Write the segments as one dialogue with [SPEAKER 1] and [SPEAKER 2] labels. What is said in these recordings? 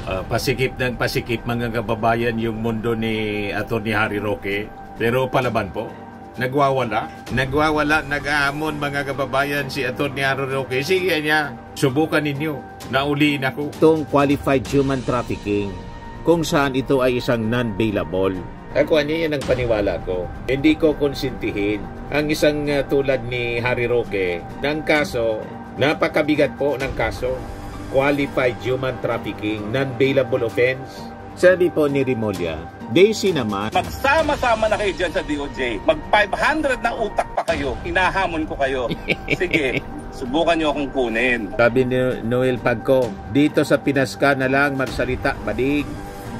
[SPEAKER 1] Pasikip ng pasikip mga kababayan yung mundo ni Atty. Harry Roque. Pero palaban po, nagwawala, nag-aamon mga kababayan si Atty. Harry Roque. Sige niya, subukan ninyo, nauliin ako.
[SPEAKER 2] Itong qualified human trafficking, kung saan ito ay isang non-bailable.
[SPEAKER 1] Ako yan ang paniwala ko. Hindi ko konsintihin ang isang tulad ni Harry Roque ng kaso, napakabigat po ng kaso. Qualified human trafficking, non-bailable offense.
[SPEAKER 2] Sabi po ni Rimulya, Daisy naman,
[SPEAKER 3] magsama-sama na kayo dyan sa DOJ. Mag-500 na utak pa kayo. Inahamon ko kayo. Sige, subukan nyo akong kunin.
[SPEAKER 2] Sabi ni Noel Pagco, dito sa Pinas ka na lang magsalita, badig.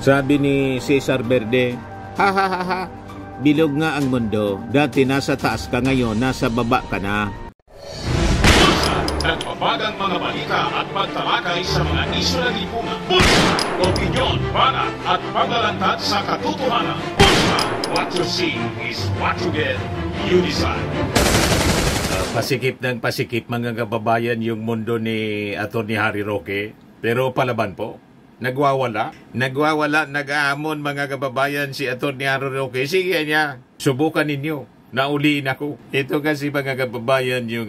[SPEAKER 2] Sabi ni Cesar Verde, ha ha ha ha, bilog nga ang mundo. Dati nasa taas ka, ngayon nasa baba ka na.
[SPEAKER 4] Nagpapagang mga balita at pagtalakay sa mga isyu na lipungan. Bulsa! Opinyon, banat at paglalantad sa katotohanan. Bulsa! What you see is what you get. You decide.
[SPEAKER 1] Pasikip ng pasikip mga kababayan yung mundo ni Atty. Harry Roque. Pero palaban po, nagwawala, nag-aamon mga kababayan si Atty. Harry Roque. Sige niya, subukan ninyo. Nauliin ako. Ito kasi mga kababayan yung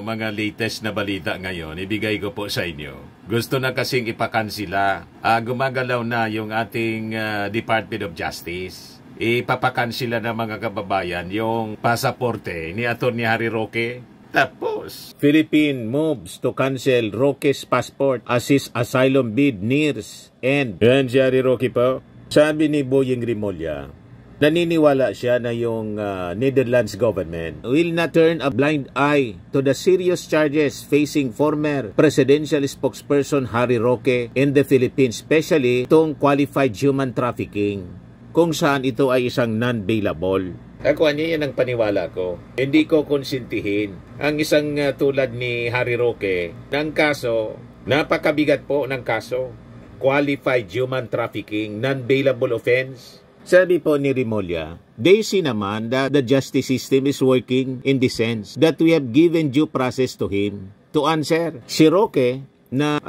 [SPEAKER 1] mga latest na balita ngayon. Ibigay ko po sa inyo. Gusto na kasing ipakansila. Gumagalaw na yung ating Department of Justice. Ipapakansila na mga kababayan yung pasaporte ni Atty. Harry Roque. Tapos,
[SPEAKER 2] Philippine moves to cancel Roque's passport as his asylum bid nears end. Yan si Harry Roque po. Sabi ni Boyeng Rimulya, naniniwala siya na yung Netherlands government will not turn a blind eye to the serious charges facing former presidential spokesperson Harry Roque in the Philippines, especially itong qualified human trafficking, kung saan ito ay isang non-bailable.
[SPEAKER 1] Ako yan ang paniwala ko. Hindi ko konsintihin ang isang tulad ni Harry Roque ng kaso, napakabigat po ng kaso, qualified human trafficking, non-bailable offense.
[SPEAKER 2] Sabi po ni Rimulya, Daisy naman that the justice system is working in the sense that we have given due process to him to answer. Si Roque na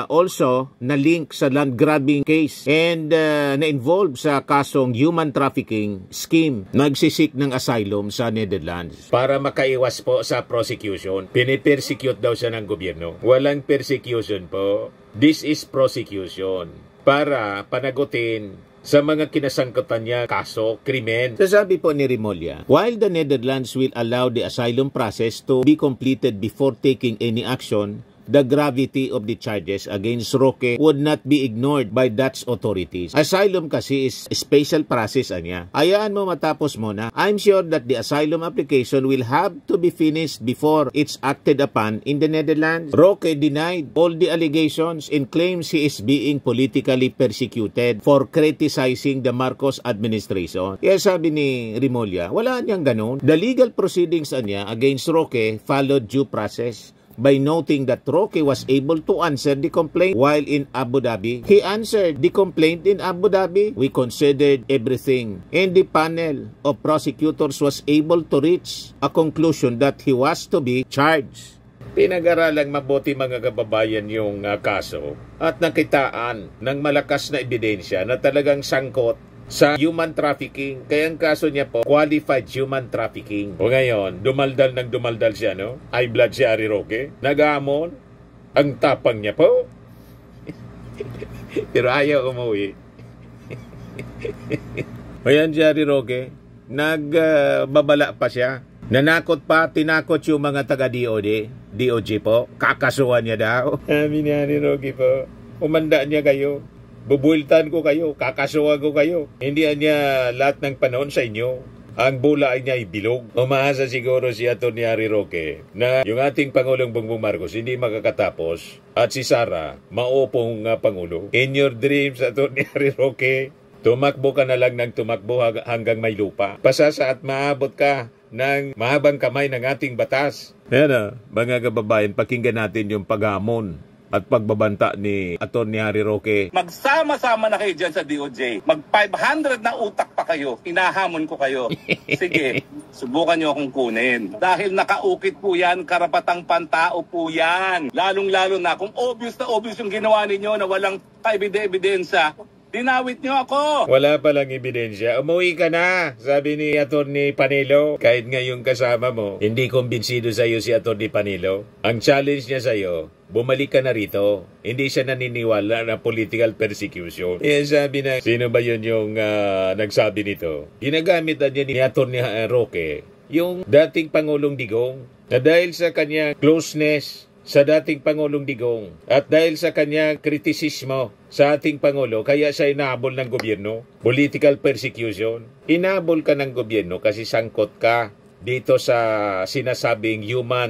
[SPEAKER 2] also na-link sa land grabbing case and na-involve sa kasong human trafficking scheme, nagsisik ng asylum sa Netherlands.
[SPEAKER 1] Para makaiwas po sa prosecution, pinipersecute daw siya ng gobyerno. Walang persecution po. This is prosecution. Para panagutin sa mga kinasangkutan niya kaso, krimen.
[SPEAKER 2] Sasabi po ni Rimulya, while the Netherlands will allow the asylum process to be completed before taking any action, the gravity of the charges against Roque would not be ignored by Dutch authorities. Asylum kasi is special process niya. Hayaan mo matapos muna. I'm sure that the asylum application will have to be finished before it's acted upon in the Netherlands. Roque denied all the allegations and claims he is being politically persecuted for criticizing the Marcos administration. Kaya sabi ni Rimulya, wala niyang ganun. The legal proceedings niya against Roque followed due process by noting that Roque was able to answer the complaint while in Abu Dhabi. He answered the complaint in Abu Dhabi. We considered everything, and the panel of prosecutors was able to reach a conclusion that he was to be charged.
[SPEAKER 1] Pinag-aralang mabuti mga kababayan yung kaso at nakitaan ng malakas na ebidensya na talagang sangkot sa human trafficking. Kaya ang kaso niya po, qualified human trafficking. O ngayon, dumaldal siya, no? High blood si Harry Roque. Nag-aamon. Ang tapang niya po. Pero ayaw umuwi. Ayan si Harry Roque. Nagbabala pa siya. Nanakot pa, tinakot yung mga taga-DOJ po. Kakasuhan niya daw. Sabi ni Harry Roque po, umanda niya kayo. Bubuiltan ko kayo, kakasuhan ko kayo. Hindi niya lahat ng panahon sa inyo. Ang bula niya ay bilog. Umaasa siguro si Atty. Harry Roque na yung ating Pangulong Bongbong Marcos hindi makakatapos at si Sara maupong Pangulo. In your dreams, Atty. Harry Roque, tumakbo ka na lang ng tumakbo hanggang may lupa. Pasasa at maabot ka ng mahabang kamay ng ating batas. Ayan mga kababayan, pakinggan natin yung paghamon at pagbabanta ni Atty. Harry Roque.
[SPEAKER 3] Magsama-sama na kayo dyan sa DOJ. Mag-500 na utak pa kayo. Inahamon ko kayo. Sige, subukan nyo akong kunin. Dahil nakaukit po yan, karapatang pantao po yan. Lalong-lalo na kung obvious na obvious yung ginawa ninyo na walang kaebidensya, dinawit nyo ako.
[SPEAKER 1] Wala palang ebidensya. Umuwi ka na, sabi ni Atty. Panelo. Kahit ngayong kasama mo, hindi kumbinsido sa'yo si Atty. Panelo. Ang challenge niya sa'yo, bumalik ka na rito. Hindi siya naniniwala na political persecution. Sabi na, sino ba yun yung nagsabi nito? Ginagamit na niya ni Atty. Roque, yung dating Pangulong Digong, na dahil sa kanya closeness sa dating Pangulong Digong at dahil sa kanya kritisismo sa ating Pangulo, kaya siya inahabol ng gobyerno. Political persecution. Inahabol ka ng gobyerno kasi sangkot ka dito sa sinasabing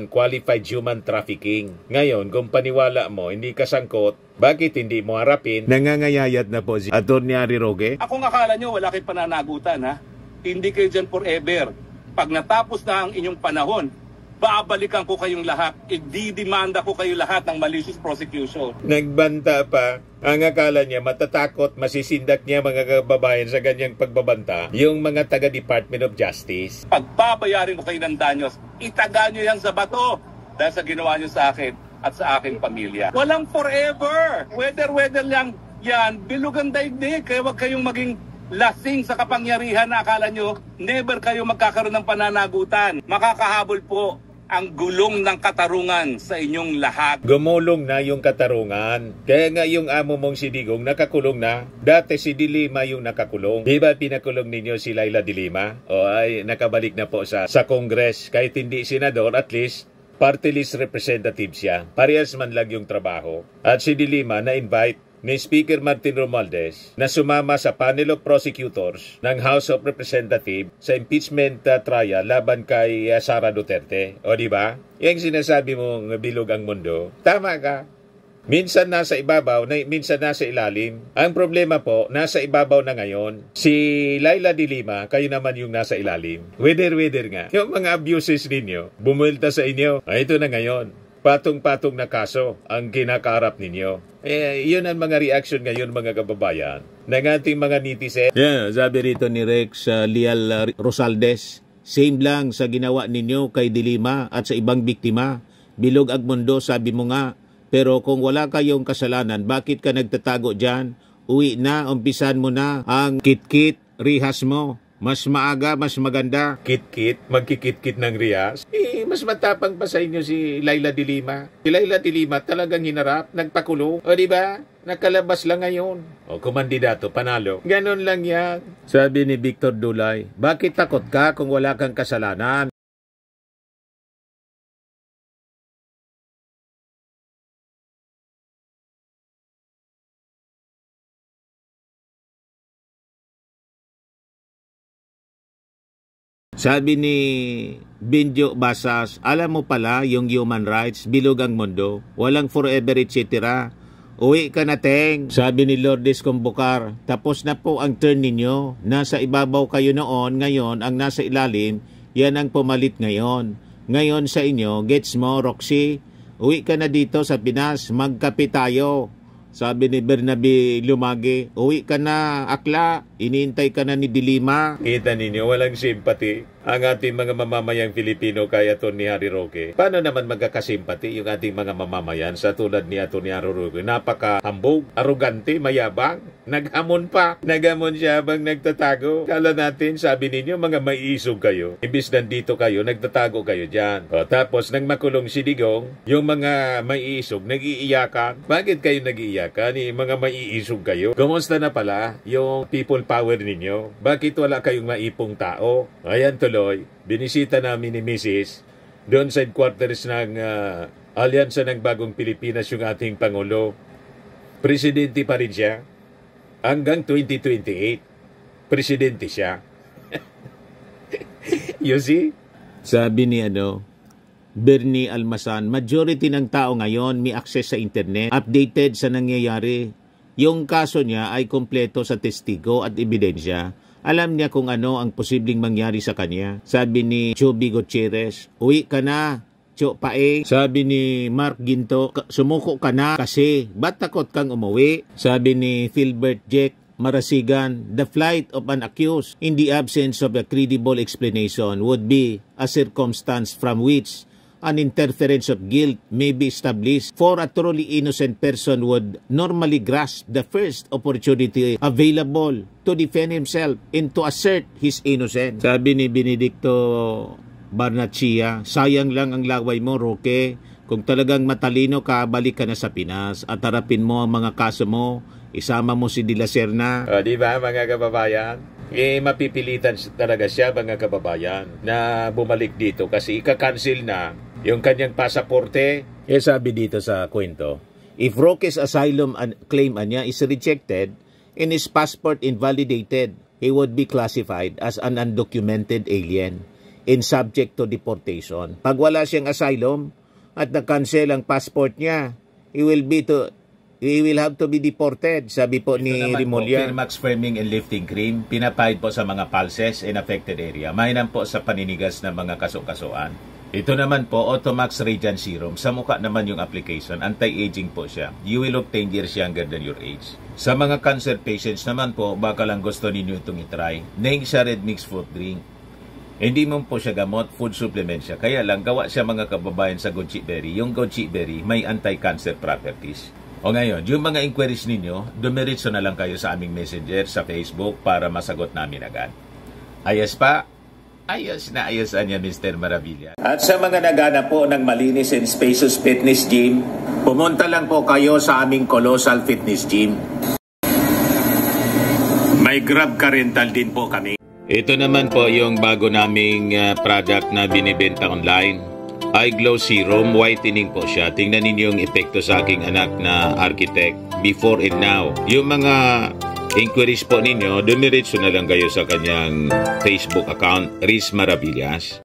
[SPEAKER 1] qualified human trafficking. Ngayon, kung paniwala mo, hindi ka sangkot, bakit hindi mo harapin? Nangangayayat na po si Atty. Harry Roque.
[SPEAKER 3] Akong akala nyo wala kayong pananagutan, ha? Hindi kayo dyan forever. Pag natapos na ang inyong panahon, babalikan ko kayong lahat. Ididimanda ko kayo lahat ng malicious prosecution.
[SPEAKER 1] Nagbanta pa. Ang akala niya, matatakot, masisindak niya mga kababayan sa ganyang pagbabanta, yung mga taga-Department of Justice.
[SPEAKER 3] Pagbabayarin ko kayo ng danyos, itaga nyo yan sa bato dahil sa ginawa nyo sa akin at sa aking pamilya. Walang forever. Weather lang yan. Bilog ang daigdig. Kaya wag kayong maging lasing sa kapangyarihan na akala nyo, never kayo magkakaroon ng pananagutan. Makakahabol po ang gulong ng katarungan sa inyong lahat.
[SPEAKER 1] Gumulong na yung katarungan. Kaya nga yung amo mong si Digong nakakulong na. Dati si Dilima yung nakakulong. Di ba pinakulong ninyo si Laila Dilima? O ay nakabalik na po sa Congress. Kahit hindi senador, at least party list representative siya. Parehas man lang yung trabaho. At si Dilima na-invite ni Speaker Martin Romualdez na sumama sa panel of prosecutors ng House of Representatives sa impeachment trial laban kay Sara Duterte. O di ba? Yung sinasabi mong bilog ang mundo. Tama ka. Minsan nasa ibabaw, minsan nasa ilalim. Ang problema po, nasa ibabaw na ngayon. Si Laila Dilima, kayo naman yung nasa ilalim. Whether nga. Yung mga abuses ninyo, bumulta sa inyo. Ito na ngayon. Patong-patong na kaso ang kinakaharap ninyo. Yun ang mga reaction ngayon mga kababayan ng ating mga netizen. Sabi rito ni Rex Lial Rosaldes, same lang sa ginawa ninyo kay Dilima at sa ibang biktima. Bilog ang mundo, sabi mo nga. Pero kung wala kayong kasalanan, bakit ka nagtatago dyan? Uwi na, umpisan mo na ang kit-kit, rihas mo. Mas maaga, mas maganda. Kit-kit, magkikit-kit ng rihas. Mas matapang pa sa inyo si Laila Dilima. Si Laila Dilima talagang hinarap, nagpakulong. O diba? Nakalabas lang ngayon. O kumandidato, panalo. Ganon lang yan. Sabi ni Victor Dulay, bakit takot ka kung wala kang kasalanan? Sabi ni Binjo Basas, alam mo pala yung human rights, bilog ang mundo, walang forever etc. Uwi ka na, Teng. Sabi ni Lourdes Combocar, tapos na po ang turn ninyo. Nasa ibabaw kayo noon, ngayon ang nasa ilalim, yan ang pumalit ngayon. Ngayon sa inyo, gets mo, Roxy? Uwi ka na dito sa Pinas, magkape tayo. Sabi ni Bernabe Lumage, uwi ka na, akla, iniintay ka na ni Dilima. Kita ninyo, walang sympathy ang ating mga mamamayang Filipino kay Atty. Harry Roque. Paano naman magkakasimpati yung ating mga mamamayan sa tulad ni Atty. Harry Roque? Napaka-hambog, arugante, mayabang, naghamon pa. Naghamon siya habang nagtatago. Kala natin, sabi ninyo, mga maiisog kayo. Ibis nandito kayo, nagtatago kayo dyan. O, tapos, nang makulong si Digong, yung mga maiisog, nag-iiyakan. Bakit kayo nag-iiyakan? Mga maiisog kayo. Kumusta na pala yung people power ninyo? Bakit wala kayong maipong tao? Ayan tuloy. Binisita namin ni Mrs. doon sa headquarters ng Alyansa ng Bagong Pilipinas yung ating Pangulo. Presidente pa rin siya. Hanggang 2028, presidente siya. You see? Sabi ni Bernie Almasan, majority ng tao ngayon may access sa internet, updated sa nangyayari. Yung kaso niya ay kompleto sa testigo at ebidensya. Alam niya kung ano ang posibleng mangyari sa kanya. Sabi ni Chubby Gutierrez, uwi ka na.
[SPEAKER 2] Cho Paeng. Sabi ni Mark Ginto, sumuko ka na kasi ba't takot kang umuwi? Sabi ni Philbert Jack Marasigan, the flight of an accused in the absence of a credible explanation would be a circumstance from which an interference of guilt may be established, for a truly innocent person would normally grasp the first opportunity available to defend himself and to assert his innocence. Sabi ni Benedicto Barnachia, sayang lang ang laway mo, Roque. Kung talagang matalino ka, balik ka na sa Pinas at harapin mo ang mga kaso mo. Isama mo si De La Serna.
[SPEAKER 1] Di ba mga kababayan? Mapipilitan talaga siya mga kababayan na bumalik dito kasi ika-cancel na yung kanyang pasaporte. Sabi dito sa kwento,
[SPEAKER 2] if Roque's asylum claim niya is rejected and his passport invalidated, he would be classified as an undocumented alien and subject to deportation. Pag wala siyang asylum at na-cancel ang passport niya, he will have to be deported, sabi po ni Rimulya.
[SPEAKER 1] Max Framing and Lifting Cream, pinapahid po sa mga pulses in affected area. Mainam po sa paninigas ng mga kaso-kasuan. Ito naman po, Automax Radiant Serum. Sa mukha naman yung application, anti-aging po siya. You will look 10 years younger than your age. Sa mga cancer patients naman po, baka lang gusto ninyo itong itry. Neng siya red mixed fruit drink. Hindi mo po siya gamot, food supplement siya. Kaya lang, gawa siya mga kababayan sa goji berry. Yung goji berry, may anti-cancer properties. O ngayon, yung mga inquiries ninyo, dumiritso na lang kayo sa aming messenger sa Facebook para masagot namin agad. Ayos pa? Ayos na ayosan niya, Mr. Maravilla. At sa mga naghanap po ng malinis and spacious fitness gym, pumunta lang po kayo sa aming Colossal Fitness Gym. May Grab car rental din po kami. Ito naman po yung bago naming product na binibenta online. Eye Glow Serum, whitening po siya. Tingnan ninyo yung epekto sa aking anak na architect before and now. Yung mga inquiries po ninyo, dumiretso na lang kayo sa kanyang Facebook account, Riz Maravillas.